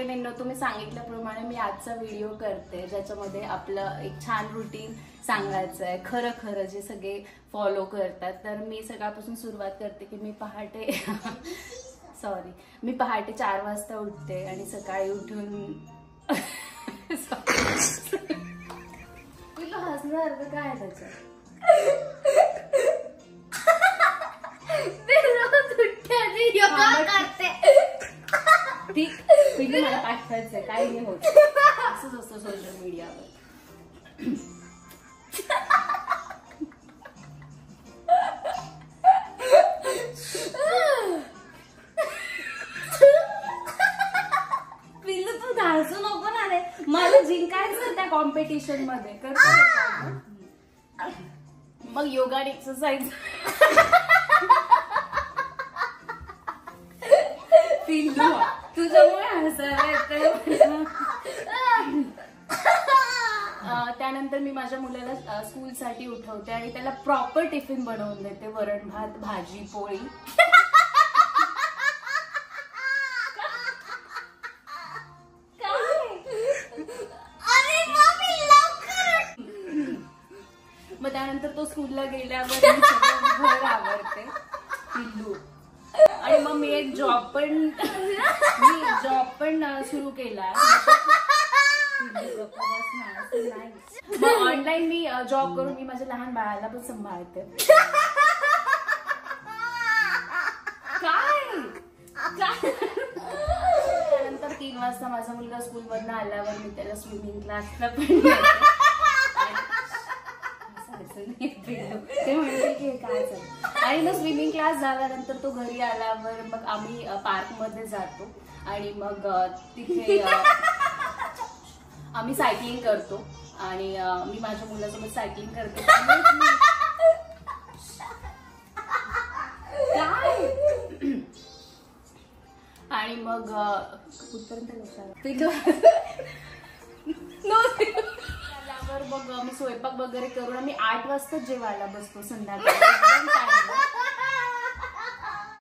मैत्रिणींनो, तुम्ही सांगितल्याप्रमाणे मी आजचा व्हिडिओ करते ज्याच्यामध्ये आपलं एक छान रुटीन सांगायचं आहे, खरं खरं जे सगळे फॉलो करतात. तर मी सकाळपासून सुरुवात करते की मी पहाटे 4 वाजता उठते आणि सकाळी उठून तुला हसण्यासारखं काय आहे त्याच्यात? ठीक, पिल्लू मला पाठवायचंय, काही नाही होत, असंच असतं सोशल मीडियावर. पिल्लू तू धाडसू नको ना रे, मला जिंकायचं त्या कॉम्पिटिशन मध्ये. करतो मग योगा आणि एक्सरसाइज. पिल्लू तुझ्यामुळे हसायला येतंय. त्यानंतर मी माझ्या मुलाला स्कूलसाठी उठवते आणि त्याला प्रॉपर टिफिन बनवून देते, वरण भात भाजी पोळी. मग त्यानंतर तो स्कूलला गेल्यावर घर आवरते पिल्लू. आणि मग मी एक जॉब पण सुरू केला. ऑनलाईन मी जॉब करून मी माझ्या लहान बाळाला पण सांभाळते. काय त्यानंतर 3 वाजता माझा मुलगा स्कूल मधून आल्यावर मी त्याला स्विमिंग क्लासला पण ते म्हणते की काय चालू. आणि मग स्विमिंग क्लास झाल्यानंतर तो घरी आल्यावर मग आम्ही पार्क मध्ये जातो आणि मग तिथे आम्ही सायकलिंग करतो आणि मी माझ्या मुलासोबत सायकलिंग करते. आणि मग कुठपर्यंत लक्षात मग मी स्वयंपाक वगैरे करून आम्ही 8 वाजता जेवायला बसतो संध्याकाळी.